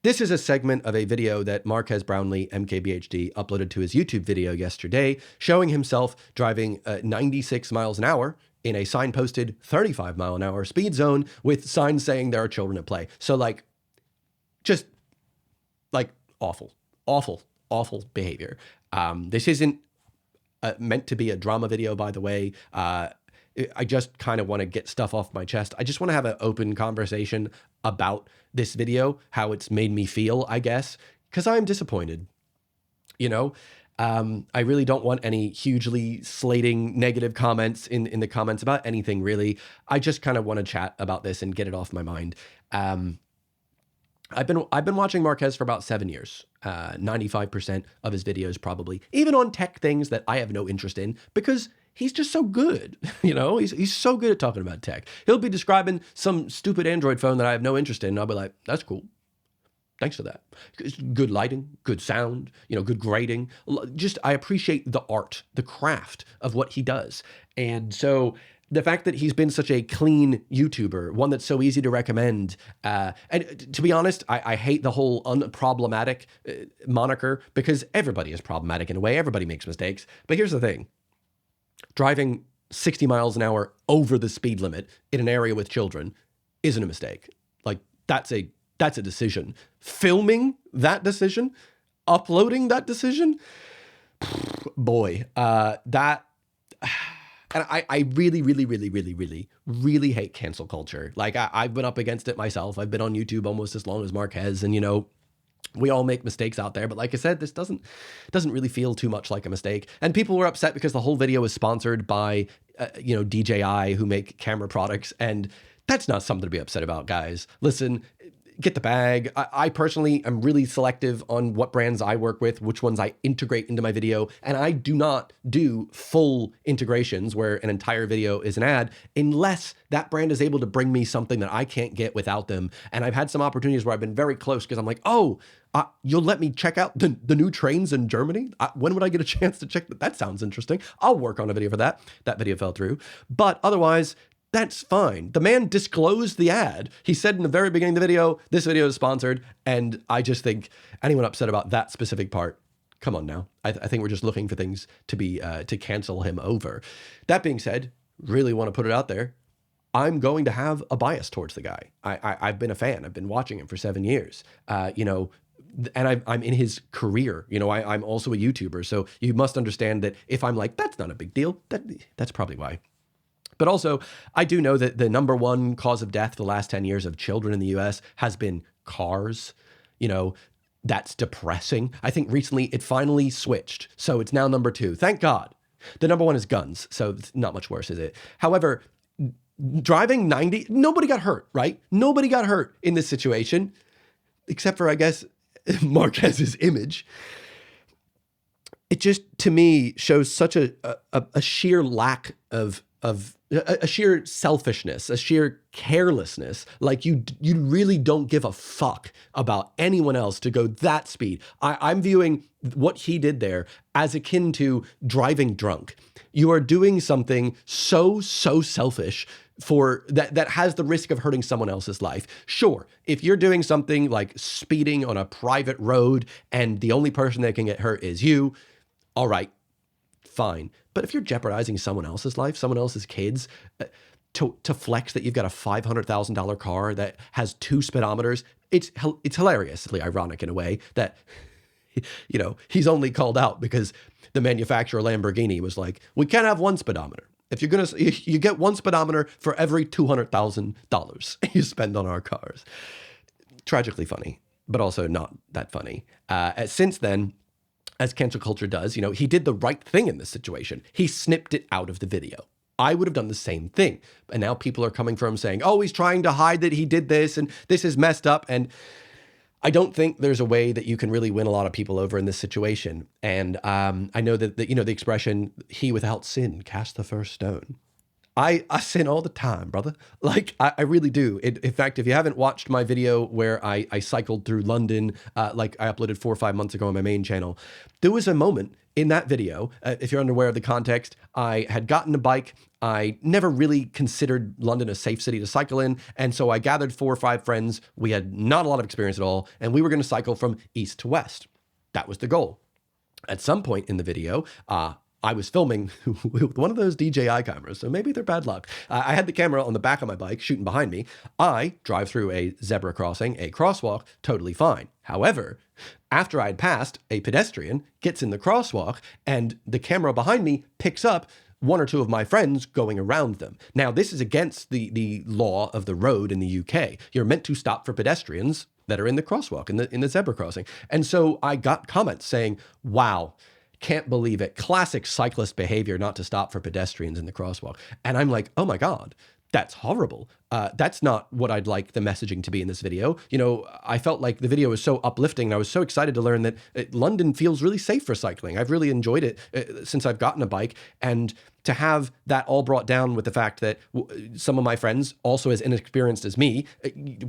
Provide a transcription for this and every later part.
This is a segment of a video that Marques Brownlee, MKBHD, uploaded to his YouTube video yesterday, showing himself driving 96 miles an hour in a signposted 35-mile-an-hour speed zone with signs saying there are children at play. So, like, just, like, awful, awful, awful behavior. This isn't meant to be a drama video, by the way. I just kind of want to get stuff off my chest. I just want to have an open conversation about this video, how it's made me feel, I guess, because I'm disappointed. You know, I really don't want any hugely slating negative comments in the comments about anything, really. I just kind of want to chat about this and get it off my mind. I've been watching Marques for about 7 years. 95% of his videos, probably, even on tech things that I have no interest in, because he's just so good. You know, he's so good at talking about tech. He'll be describing some stupid Android phone that I have no interest in, and I'll be like, that's cool. Thanks for that. Good lighting, good sound, you know, good grading. Just, I appreciate the art, the craft of what he does. And so the fact that he's been such a clean YouTuber, one that's so easy to recommend, and to be honest, I hate the whole unproblematic moniker, because everybody is problematic in a way. Everybody makes mistakes. But here's the thing. Driving 60 miles an hour over the speed limit in an area with children isn't a mistake. Like, that's a decision. Filming that decision, uploading that decision, boy, that... And I really, really, really, really, really, really hate cancel culture. Like, I've been up against it myself. I've been on YouTube almost as long as Marques, and, you know, we all make mistakes out there. But like I said, this doesn't really feel too much like a mistake. And people were upset because the whole video was sponsored by, you know, DJI, who make camera products. And that's not something to be upset about, guys. Listen, get the bag. I personally am really selective on what brands I work with, which ones I integrate into my video. And I do not do full integrations where an entire video is an ad unless that brand is able to bring me something that I can't get without them. And I've had some opportunities where I've been very close because I'm like, oh, you'll let me check out the new trains in Germany? When would I get a chance to check that? That sounds interesting. I'll work on a video for that. That video fell through. But otherwise, that's fine. The man disclosed the ad. He said in the very beginning of the video, this video is sponsored. And I just think anyone upset about that specific part, come on now. I think we're just looking for things to be, to cancel him over. That being said, really want to put it out there. I'm going to have a bias towards the guy. I've been a fan. I've been watching him for 7 years. You know, and I'm in his career. You know, I'm also a YouTuber. So you must understand that if I'm like, that's not a big deal, that's probably why. But also, I do know that the number one cause of death the last 10 years of children in the US has been cars. You know, that's depressing. I think recently it finally switched. So it's now number 2. Thank God. The number 1 is guns. So it's not much worse, is it? However, driving 90, nobody got hurt, right? Nobody got hurt in this situation, except for, I guess, Marquez's image. It just, to me, shows such a sheer lack of a sheer selfishness, a sheer carelessness. Like you really don't give a fuck about anyone else to go that speed. I'm viewing what he did there as akin to driving drunk. You are doing something so selfish for that has the risk of hurting someone else's life. Sure, if you're doing something like speeding on a private road and the only person that can get hurt is you, all right, fine. But if you're jeopardizing someone else's life, someone else's kids, to flex that you've got a $500,000 car that has 2 speedometers, it's hilariously ironic in a way that, you know, he's only called out because the manufacturer Lamborghini was like, we can't have 1 speedometer. If you're you get 1 speedometer for every $200,000 you spend on our cars. Tragically funny, but also not that funny. Since then, as cancel culture does, you know, he did the right thing in this situation. He snipped it out of the video. I would have done the same thing. And now people are coming for him saying, oh, he's trying to hide that he did this and this is messed up. And I don't think there's a way that you can really win a lot of people over in this situation. And I know that, you know, the expression, he without sin cast the first stone. I sin all the time, brother. Like, I really do. In fact, if you haven't watched my video where I cycled through London, like I uploaded 4 or 5 months ago on my main channel, there was a moment in that video, if you're unaware of the context, I had gotten a bike. I never really considered London a safe city to cycle in. And so I gathered 4 or 5 friends. We had not a lot of experience at all. And we were going to cycle from east to west. That was the goal. At some point in the video, I was filming with one of those DJI cameras, so maybe they're bad luck. I had the camera on the back of my bike shooting behind me. I drive through a zebra crossing, a crosswalk, totally fine. However, after I'd passed, a pedestrian gets in the crosswalk and the camera behind me picks up 1 or 2 of my friends going around them. Now, this is against the law of the road in the UK. You're meant to stop for pedestrians that are in the crosswalk, in the zebra crossing. And so I got comments saying, wow, can't believe it. Classic cyclist behavior not to stop for pedestrians in the crosswalk. And I'm like, oh my God, that's horrible. That's not what I'd like the messaging to be in this video. You know, I felt like the video was so uplifting. And I was so excited to learn that London feels really safe for cycling. I've really enjoyed it since I've gotten a bike. And to have that all brought down with the fact that some of my friends, also as inexperienced as me,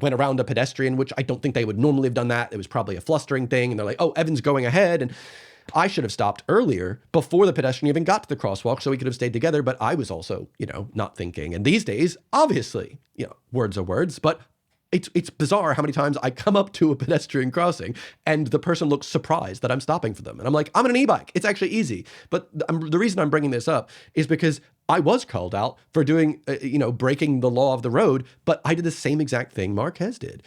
went around a pedestrian, which I don't think they would normally have done that. It was probably a flustering thing. And they're like, oh, Evan's going ahead. And I should have stopped earlier before the pedestrian even got to the crosswalk so we could have stayed together. But I was also, not thinking. And these days, obviously, words are words, but it's bizarre how many times I come up to a pedestrian crossing and the person looks surprised that I'm stopping for them. And I'm like, I'm on an e-bike. It's actually easy. But the reason I'm bringing this up is because I was called out for doing, breaking the law of the road, but I did the same exact thing Marquez did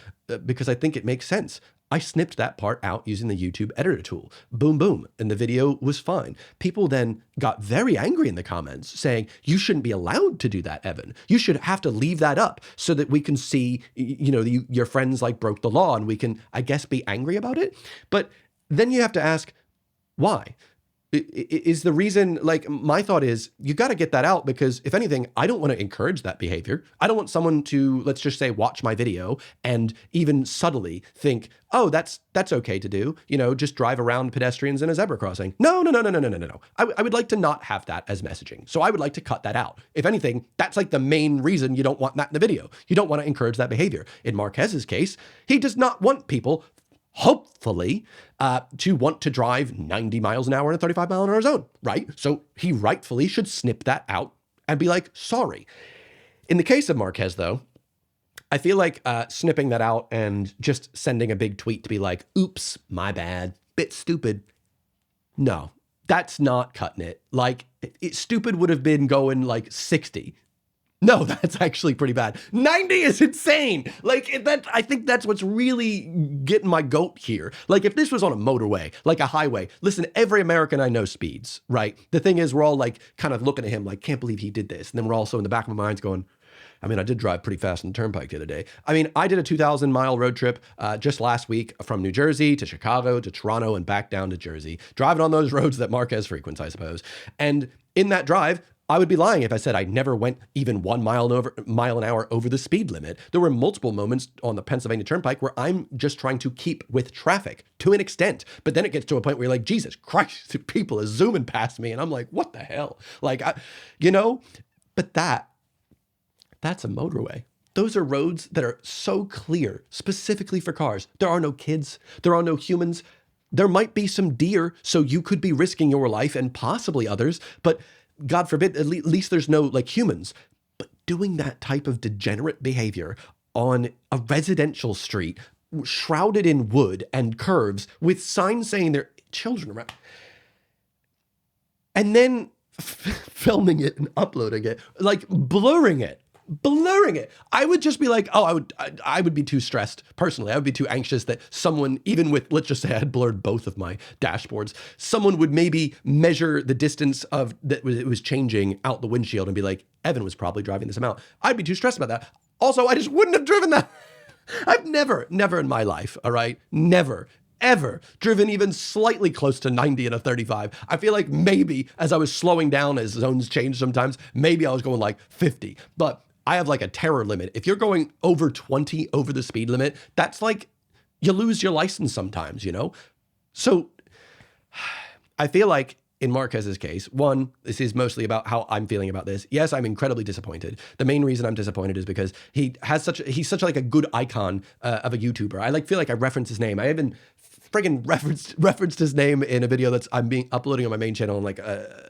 because I think it makes sense. I snipped that part out using the YouTube editor tool. Boom, boom. And the video was fine. People then got very angry in the comments saying, you shouldn't be allowed to do that, Evan. You should have to leave that up so that we can see, your friends like broke the law and we can, I guess, be angry about it. But then you have to ask, why? Is the reason, like, my thought is you got to get that out because if anything, I don't want to encourage that behavior. I don't want someone to, let's just say, watch my video and even subtly think, oh, that's okay to do, just drive around pedestrians in a zebra crossing. No. I would like to not have that as messaging. So I would like to cut that out. If anything, that's like the main reason you don't want that in the video. You don't want to encourage that behavior. In Marquez's case, he does not want people hopefully, to want to drive 90 miles an hour in a 35 mile an hour zone, right? So he rightfully should snip that out and be like, sorry. In the case of Marquez, though, I feel like snipping that out and just sending a big tweet to be like, oops, my bad, bit stupid. No, that's not cutting it. Like, stupid would have been going like 60. No, that's actually pretty bad. 90 is insane. Like that, I think that's what's really getting my goat here. Like if this was on a motorway, like a highway, listen, every American I know speeds, right? The thing is we're all like kind of looking at him like, can't believe he did this. And then we're also in the back of our minds going, I mean, I did drive pretty fast on the turnpike the other day. I mean, I did a 2,000 mile road trip just last week from New Jersey to Chicago to Toronto and back down to Jersey, driving on those roads that Marquez frequents, I suppose. And in that drive, I would be lying if I said I never went even 1 mile an hour over the speed limit. There were multiple moments on the Pennsylvania Turnpike where I'm just trying to keep with traffic to an extent. But then it gets to a point where you're like, Jesus Christ, people are zooming past me. And I'm like, what the hell? Like, but that's a motorway. Those are roads that are so clear, specifically for cars. There are no kids. There are no humans. There might be some deer, so you could be risking your life and possibly others, but God forbid, at least there's no like humans. But doing that type of degenerate behavior on a residential street shrouded in wood and curves with signs saying there are children around, and then filming it and uploading it, like blurring it. I would just be like, I would be too stressed personally. I would be too anxious that someone, even with, let's just say I had blurred both of my dashboards, someone would maybe measure the distance of that it was changing out the windshield and be like, Evan was probably driving this amount. I'd be too stressed about that. Also, I just wouldn't have driven that. I've never in my life, all right, never, ever driven even slightly close to 90 in a 35. I feel like maybe as I was slowing down, as zones change sometimes, maybe I was going like 50, but I have like a terror limit. If you're going over 20 over the speed limit, that's like you lose your license sometimes, So I feel like in Marquez's case, one, this is mostly about how I'm feeling about this. Yes, I'm incredibly disappointed. The main reason I'm disappointed is because he's such like a good icon of a YouTuber. I feel like I referenced his name. I even friggin' referenced his name in a video I'm uploading on my main channel in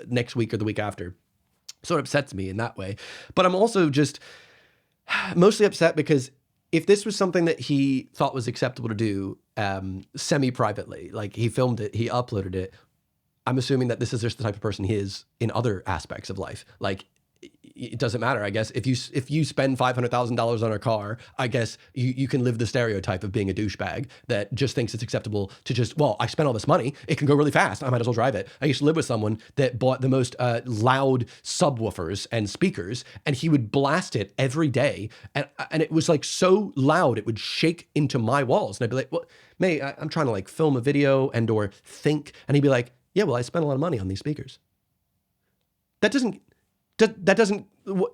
next week or the week after. So it upsets me in that way. But I'm also just mostly upset because if this was something that he thought was acceptable to do semi-privately, like he filmed it, he uploaded it, I'm assuming that this is just the type of person he is in other aspects of life. Like, it doesn't matter, I guess. If you spend $500,000 on a car, I guess you can live the stereotype of being a douchebag that just thinks it's acceptable to just, well, I spent all this money, it can go really fast, I might as well drive it. I used to live with someone that bought the most loud subwoofers and speakers, and he would blast it every day, and it was like so loud it would shake into my walls, and I'd be like, well, mate, I'm trying to like film a video and or think, and he'd be like, yeah, well, I spent a lot of money on these speakers. That doesn't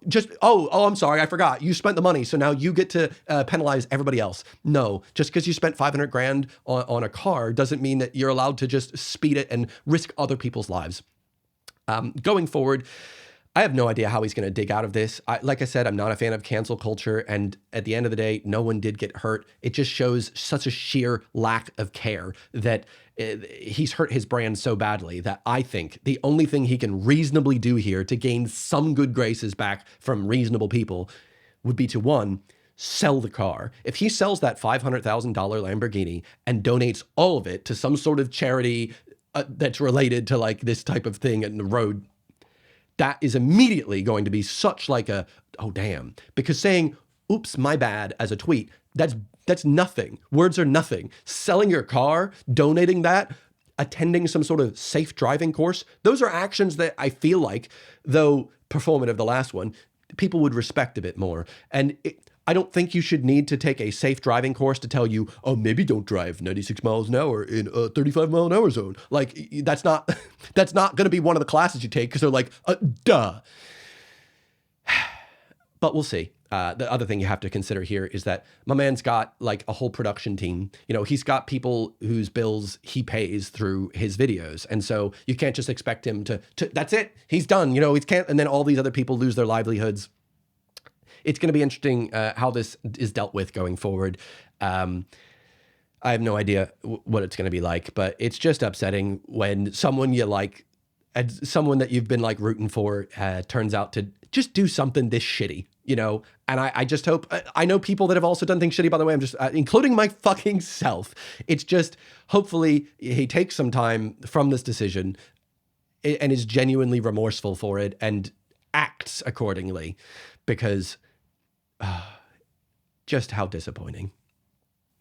just, I'm sorry, I forgot. You spent the money, so now you get to penalize everybody else. No, just because you spent 500 grand on a car doesn't mean that you're allowed to just speed it and risk other people's lives. Going forward, I have no idea how he's going to dig out of this. Like I said, I'm not a fan of cancel culture, and at the end of the day, no one did get hurt. It just shows such a sheer lack of care that he's hurt his brand so badly that I think the only thing he can reasonably do here to gain some good graces back from reasonable people would be to, one, sell the car. If he sells that $500,000 Lamborghini and donates all of it to some sort of charity that's related to like this type of thing in the road, that is immediately going to be such like a, oh damn, because saying, oops, my bad as a tweet, that's nothing. Words are nothing. Selling your car, donating that, attending some sort of safe driving course, those are actions that I feel like, though performative, the last one, people would respect a bit more. And I don't think you should need to take a safe driving course to tell you, oh, maybe don't drive 96 miles an hour in a 35 mile an hour zone. Like, that's not going to be one of the classes you take because they're like, duh. But we'll see. The other thing you have to consider here is that my man's got like a whole production team. You know, he's got people whose bills he pays through his videos. And so you can't just expect him to that's it. He's done, you know, he can't. And then all these other people lose their livelihoods. It's going to be interesting how this is dealt with going forward. I have no idea what it's going to be like, but it's just upsetting when someone you like, and someone that you've been like rooting for turns out to just do something this shitty, you know? And I just hope, I know people that have also done things shitty, by the way, I'm just, including my fucking self. It's just, hopefully he takes some time from this decision and is genuinely remorseful for it and acts accordingly, because just how disappointing.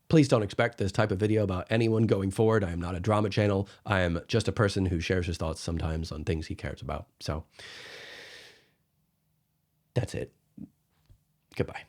Please don't expect this type of video about anyone going forward. I am not a drama channel. I am just a person who shares his thoughts sometimes on things he cares about. So that's it. Goodbye.